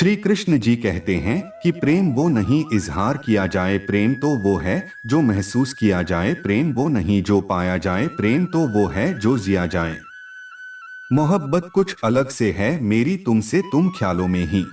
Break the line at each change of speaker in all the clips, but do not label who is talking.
श्री कृष्ण जी कहते हैं कि प्रेम वो नहीं इजहार किया जाए, प्रेम तो वो है जो महसूस किया जाए, प्रेम वो नहीं जो पाया जाए, प्रेम तो वो है जो जिया जाए। मोहब्बत कुछ अलग से है मेरी तुमसे, तुम ख्यालों में ही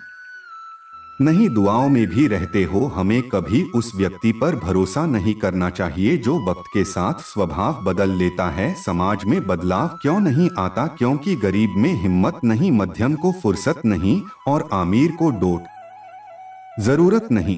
नहीं दुआओं में भी रहते हो। हमें कभी उस व्यक्ति पर भरोसा नहीं करना चाहिए जो वक्त के साथ स्वभाव बदल लेता है। समाज में बदलाव क्यों नहीं आता? क्योंकि गरीब में हिम्मत नहीं, मध्यम को फुर्सत नहीं और आमिर को डोट जरूरत नहीं।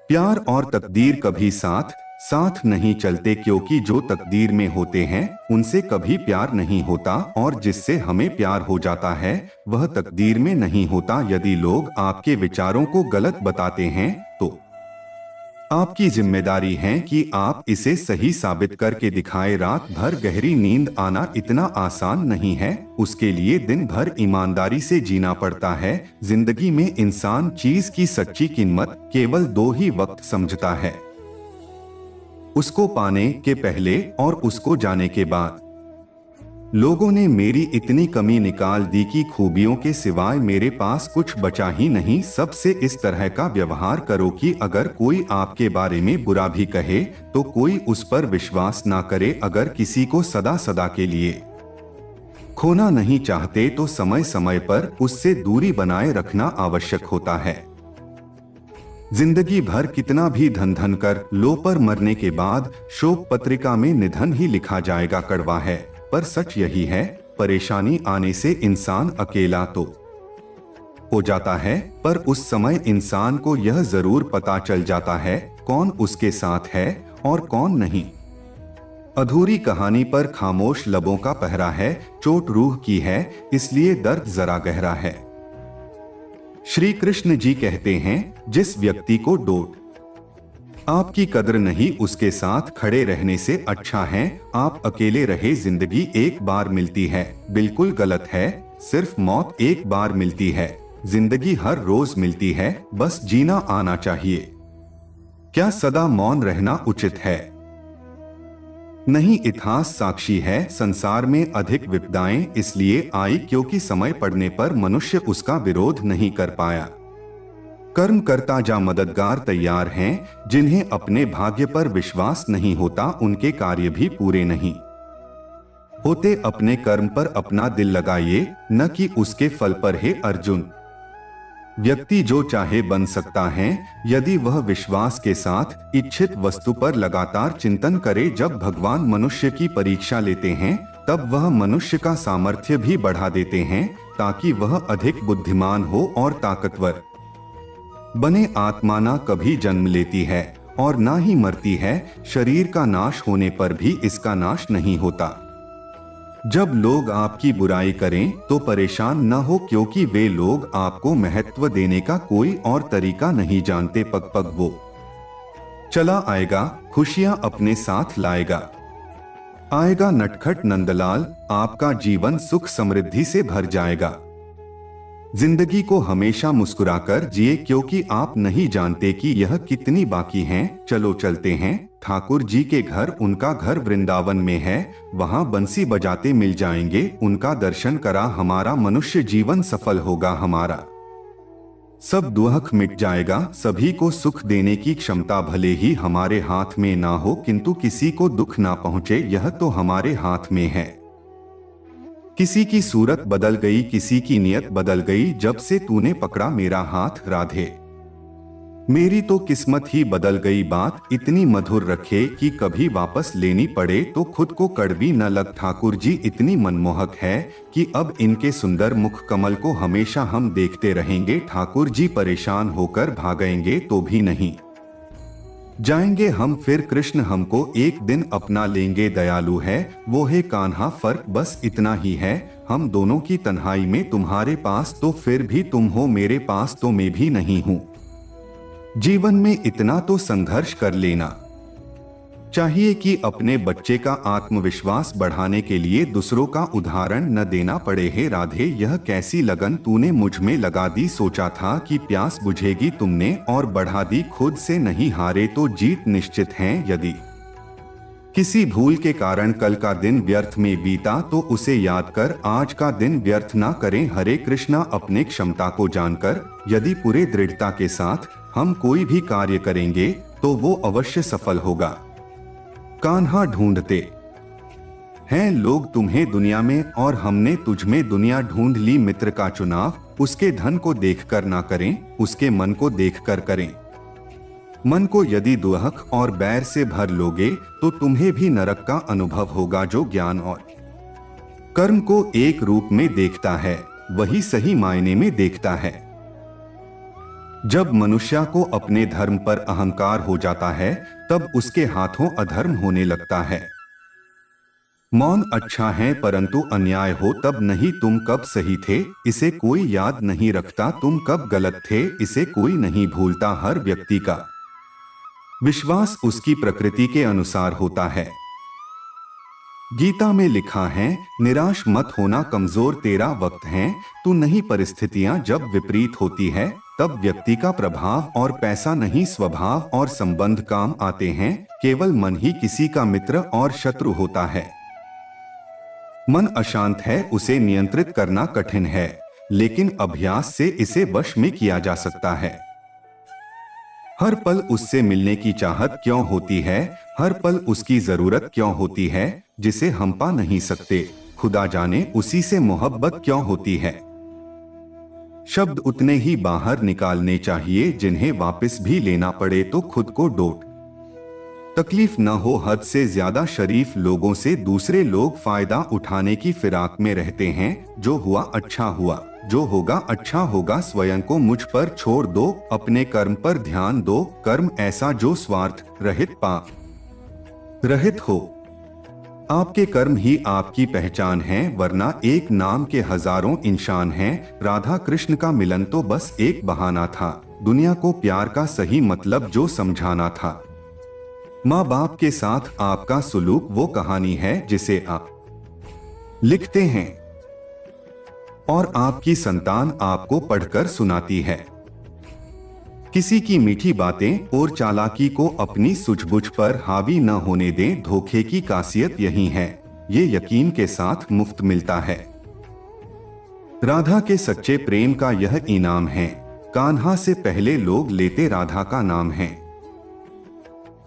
प्यार और तकदीर कभी साथ साथ नहीं चलते, क्योंकि जो तकदीर में होते हैं उनसे कभी प्यार नहीं होता और जिससे हमें प्यार हो जाता है वह तकदीर में नहीं होता। यदि लोग आपके विचारों को गलत बताते हैं तो आपकी जिम्मेदारी है कि आप इसे सही साबित करके दिखाएं। रात भर गहरी नींद आना इतना आसान नहीं है, उसके लिए दिन भर ईमानदारी से जीना पड़ता है। जिंदगी में इंसान चीज की सच्ची कीमत केवल दो ही वक्त समझता है, उसको पाने के पहले और उसको जाने के बाद। लोगों ने मेरी इतनी कमी निकाल दी कि खूबियों के सिवाय मेरे पास कुछ बचा ही नहीं। सबसे इस तरह का व्यवहार करो कि अगर कोई आपके बारे में बुरा भी कहे तो कोई उस पर विश्वास ना करे। अगर किसी को सदा सदा के लिए खोना नहीं चाहते तो समय समय पर उससे दूरी बनाए रखना आवश्यक होता है। जिंदगी भर कितना भी धन धन कर लो, पर मरने के बाद शोक पत्रिका में निधन ही लिखा जाएगा। कड़वा है पर सच यही है, परेशानी आने से इंसान अकेला तो हो जाता है, पर उस समय इंसान को यह जरूर पता चल जाता है कौन उसके साथ है और कौन नहीं। अधूरी कहानी पर खामोश लबों का पहरा है, चोट रूह की है इसलिए दर्द जरा गहरा है। श्री कृष्ण जी कहते हैं जिस व्यक्ति को डोट आपकी कद्र नहीं, उसके साथ खड़े रहने से अच्छा है आप अकेले रहे। जिंदगी एक बार मिलती है, बिल्कुल गलत है, सिर्फ मौत एक बार मिलती है। जिंदगी हर रोज मिलती है, बस जीना आना चाहिए। क्या सदा मौन रहना उचित है? नहीं, इतिहास साक्षी है संसार में अधिक विपदाएं इसलिए आई क्योंकि समय पड़ने पर मनुष्य उसका विरोध नहीं कर पाया। कर्म करता जा मददगार तैयार हैं, जिन्हें अपने भाग्य पर विश्वास नहीं होता उनके कार्य भी पूरे नहीं होते। अपने कर्म पर अपना दिल लगाइए, न कि उसके फल पर। हे अर्जुन, व्यक्ति जो चाहे बन सकता है यदि वह विश्वास के साथ इच्छित वस्तु पर लगातार चिंतन करे। जब भगवान मनुष्य की परीक्षा लेते हैं तब वह मनुष्य का सामर्थ्य भी बढ़ा देते हैं ताकि वह अधिक बुद्धिमान हो और ताकतवर बने। आत्मा ना कभी जन्म लेती है और ना ही मरती है, शरीर का नाश होने पर भी इसका नाश नहीं होता। जब लोग आपकी बुराई करें तो परेशान न हो, क्योंकि वे लोग आपको महत्व देने का कोई और तरीका नहीं जानते। पग पग वो चला आएगा, खुशियां अपने साथ लाएगा। आएगा नटखट नंदलाल, आपका जीवन सुख समृद्धि से भर जाएगा। जिंदगी को हमेशा मुस्कुराकर जिए, क्योंकि आप नहीं जानते कि यह कितनी बाकी हैं। चलो चलते हैं ठाकुर जी के घर, उनका घर वृंदावन में है, वहां बंसी बजाते मिल जाएंगे। उनका दर्शन करा हमारा मनुष्य जीवन सफल होगा हमारा। सब दुख मिट जाएगा, सभी को सुख देने की क्षमता भले ही हमारे हाथ में ना हो, किंतु किसी को दुख ना पहुंचे यह तो हमारे हाथ में है। किसी की सूरत बदल गई, किसी की नियत बदल गई, जब से तूने पकड़ा मेरा हाथ राधे। मेरी तो किस्मत ही बदल गई। बात इतनी मधुर रखे कि कभी वापस लेनी पड़े तो खुद को कड़वी न लग। ठाकुर जी इतनी मनमोहक है कि अब इनके सुंदर मुख कमल को हमेशा हम देखते रहेंगे। ठाकुर जी परेशान होकर भागेंगे तो भी नहीं जाएंगे हम, फिर कृष्ण हमको एक दिन अपना लेंगे। दयालु है वो है कान्हा, फर्क बस इतना ही है हम दोनों की तन्हाई में। तुम्हारे पास तो फिर भी तुम हो, मेरे पास तो मैं भी नहीं हूँ। जीवन में इतना तो संघर्ष कर लेना चाहिए कि अपने बच्चे का आत्मविश्वास बढ़ाने के लिए दूसरों का उदाहरण न देना पड़े। हे राधे, यह कैसी लगन तूने मुझ में लगा दी। सोचा था कि प्यास बुझेगी तुमने और बढ़ा दी, खुद से नहीं हारे तो जीत निश्चित है। यदि किसी भूल के कारण कल का दिन व्यर्थ में बीता तो उसे याद कर आज का दिन व्यर्थ ना करें। हरे कृष्णा। अपने क्षमता को जानकर यदि पूरे दृढ़ता के साथ हम कोई भी कार्य करेंगे तो वो अवश्य सफल होगा। कान्हा। ढूंढते हैं लोग तुम्हें दुनिया में और हमने तुझ में दुनिया ढूंढ ली। मित्र का चुनाव उसके धन को देखकर ना करें, उसके मन को देखकर करें। मन को यदि दुहक और बैर से भर लोगे तो तुम्हें भी नरक का अनुभव होगा। जो ज्ञान और कर्म को एक रूप में देखता है वही सही मायने में देखता है। जब मनुष्य को अपने धर्म पर अहंकार हो जाता है तब उसके हाथों अधर्म होने लगता है। मौन अच्छा है परंतु अन्याय हो तब नहीं। तुम कब सही थे इसे कोई याद नहीं रखता, तुम कब गलत थे इसे कोई नहीं भूलता। हर व्यक्ति का विश्वास उसकी प्रकृति के अनुसार होता है। गीता में लिखा है, निराश मत होना कमजोर तेरा वक्त है तू नहीं। परिस्थितियां जब विपरीत होती है तब व्यक्ति का प्रभाव और पैसा नहीं स्वभाव और संबंध काम आते हैं। केवल मन ही किसी का मित्र और शत्रु होता है। मन अशांत है उसे नियंत्रित करना कठिन है लेकिन अभ्यास से इसे वश में किया जा सकता है। हर पल उससे मिलने की चाहत क्यों होती है, हर पल उसकी जरूरत क्यों होती है जिसे हम पा नहीं सकते। खुदा जाने उसी से मोहब्बत क्यों होती है। शब्द उतने ही बाहर निकालने चाहिए जिन्हें वापस भी लेना पड़े तो खुद को डोट तकलीफ न हो। हद से ज्यादा शरीफ लोगों से दूसरे लोग फायदा उठाने की फिराक में रहते हैं। जो हुआ अच्छा हुआ, जो होगा अच्छा होगा। स्वयं को मुझ पर छोड़ दो, अपने कर्म पर ध्यान दो। कर्म ऐसा जो स्वार्थ रहित पाप रहित हो। आपके कर्म ही आपकी पहचान है वरना एक नाम के हजारों इंसान हैं। राधा कृष्ण का मिलन तो बस एक बहाना था, दुनिया को प्यार का सही मतलब जो समझाना था। माँ बाप के साथ आपका सुलूक वो कहानी है जिसे आप लिखते हैं और आपकी संतान आपको पढ़कर सुनाती है। किसी की मीठी बातें और चालाकी को अपनी सूझबूझ पर हावी न होने दें। धोखे की खासियत यही है, ये यकीन के साथ मुफ्त मिलता है। राधा के सच्चे प्रेम का यह इनाम है, कान्हा से पहले लोग लेते राधा का नाम है।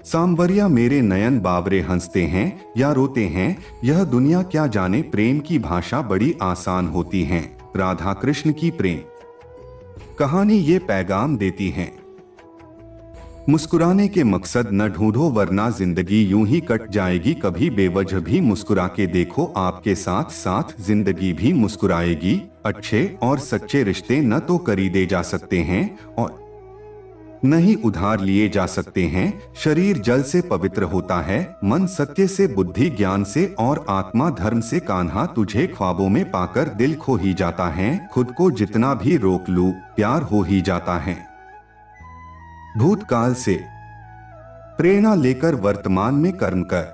सांवरिया मेरे नयन बावरे हंसते हैं या रोते हैं, यह दुनिया क्या जाने। प्रेम की भाषा बड़ी आसान होती है, राधा कृष्ण की प्रेम कहानी ये पैगाम देती है। मुस्कुराने के मकसद न ढूंढो वरना जिंदगी यूं ही कट जाएगी। कभी बेवजह भी मुस्कुरा के देखो, आपके साथ साथ जिंदगी भी मुस्कुराएगी। अच्छे और सच्चे रिश्ते न तो खरीदे जा सकते हैं और नहीं उधार लिए जा सकते हैं। शरीर जल से पवित्र होता है, मन सत्य से, बुद्धि ज्ञान से और आत्मा धर्म से। कान्हा तुझे ख्वाबों में पाकर दिल खो ही जाता है। खुद को जितना भी रोक लूं प्यार हो ही जाता है। भूतकाल से प्रेरणा लेकर वर्तमान में कर्म कर,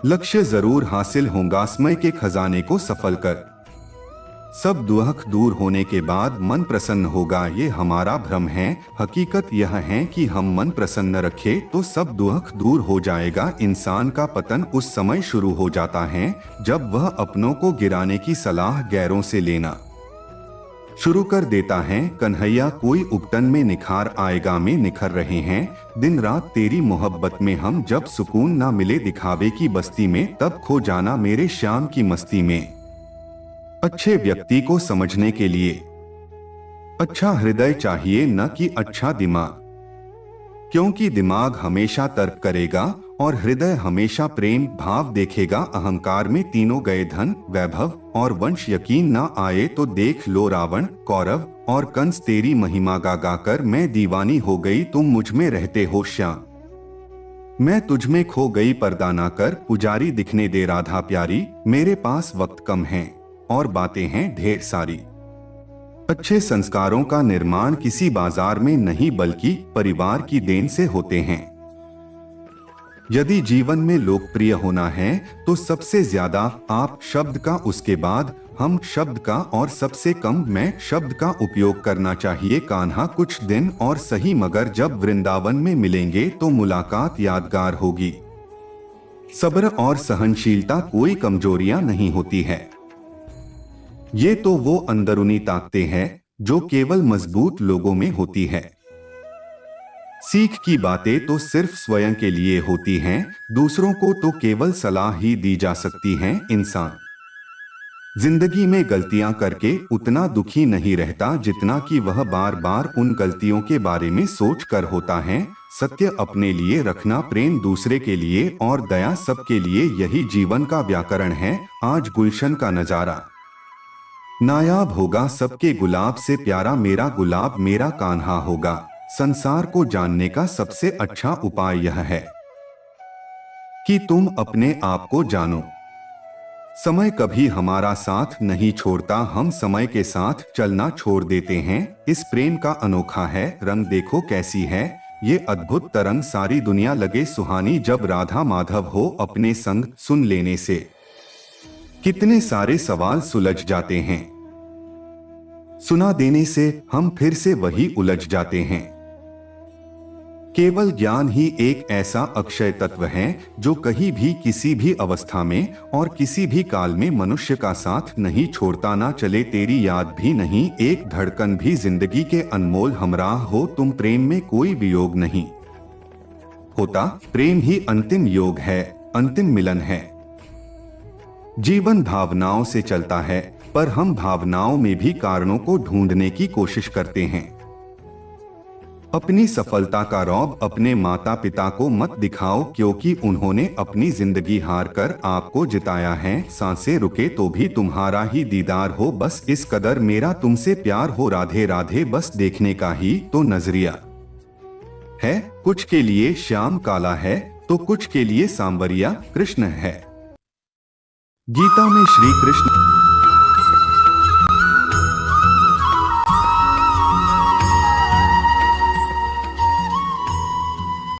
लक्ष्य जरूर हासिल होगा। समय के खजाने को सफल कर, सब दुख दूर होने के बाद मन प्रसन्न होगा। ये हमारा भ्रम है, हकीकत यह है कि हम मन प्रसन्न रखें तो सब दुख दूर हो जाएगा। इंसान का पतन उस समय शुरू हो जाता है जब वह अपनों को गिराने की सलाह गैरों से लेना शुरू कर देता है। कन्हैया कोई उपटन में निखार आएगा में निखर रहे हैं। दिन रात तेरी मोहब्बत में हम जब सुकून ना मिले दिखावे की बस्ती में, तब खो जाना मेरे श्याम की मस्ती में। अच्छे व्यक्ति को समझने के लिए अच्छा हृदय चाहिए न कि अच्छा दिमाग, क्योंकि दिमाग हमेशा तर्क करेगा और हृदय हमेशा प्रेम भाव देखेगा। अहंकार में तीनों गए, धन वैभव और वंश। यकीन न आए तो देख लो रावण कौरव और कंस। तेरी महिमा गा गाकर मैं दीवानी हो गई, तुम मुझ में रहते हो श्याम, मैं तुझ में खो गई। पर्दा ना कर पुजारी दिखने दे राधा प्यारी, मेरे पास वक्त कम है और बातें हैं ढेर सारी। अच्छे संस्कारों का निर्माण किसी बाजार में नहीं बल्कि परिवार की देन से होते हैं। यदि जीवन में लोकप्रिय होना है तो सबसे ज्यादा आप शब्द का, उसके बाद हम शब्द का और सबसे कम मैं शब्द का उपयोग करना चाहिए। कान्हा कुछ दिन और सही, मगर जब वृंदावन में मिलेंगे तो मुलाकात यादगार होगी। सब्र और सहनशीलता कोई कमजोरियां नहीं होती है। ये तो वो अंदरूनी ताकतें हैं जो केवल मजबूत लोगों में होती है। सीख की बातें तो सिर्फ स्वयं के लिए होती हैं, दूसरों को तो केवल सलाह ही दी जा सकती हैं। इंसान जिंदगी में गलतियां करके उतना दुखी नहीं रहता जितना कि वह बार बार उन गलतियों के बारे में सोच कर होता है। सत्य अपने लिए रखना, प्रेम दूसरे के लिए और दया सबके लिए, यही जीवन का व्याकरण है। आज गुलशन का नजारा नायाब होगा, सबके गुलाब से प्यारा मेरा गुलाब मेरा कान्हा होगा। संसार को जानने का सबसे अच्छा उपाय यह है कि तुम अपने आप को जानो। समय कभी हमारा साथ नहीं छोड़ता, हम समय के साथ चलना छोड़ देते हैं। इस प्रेम का अनोखा है रंग, देखो कैसी है ये अद्भुत तरंग। सारी दुनिया लगे सुहानी जब राधा माधव हो अपने संग। सुन लेने से कितने सारे सवाल सुलझ जाते हैं, सुना देने से हम फिर से वही उलझ जाते हैं। केवल ज्ञान ही एक ऐसा अक्षय तत्व है जो कहीं भी किसी भी अवस्था में और किसी भी काल में मनुष्य का साथ नहीं छोड़ता। ना चले तेरी याद भी नहीं, एक धड़कन भी जिंदगी के अनमोल हमराह हो तुम। प्रेम में कोई वियोग नहीं होता, प्रेम ही अंतिम योग है, अंतिम मिलन है। जीवन भावनाओं से चलता है, पर हम भावनाओं में भी कारणों को ढूंढने की कोशिश करते हैं। अपनी सफलता का रौब अपने माता पिता को मत दिखाओ, क्योंकि उन्होंने अपनी जिंदगी हार कर आपको जिताया है। सांसें रुके तो भी तुम्हारा ही दीदार हो, बस इस कदर मेरा तुमसे प्यार हो। राधे राधे, बस देखने का ही तो नजरिया है। कुछ के लिए श्याम काला है तो कुछ के लिए सांवरिया कृष्ण है। गीता में श्री कृष्ण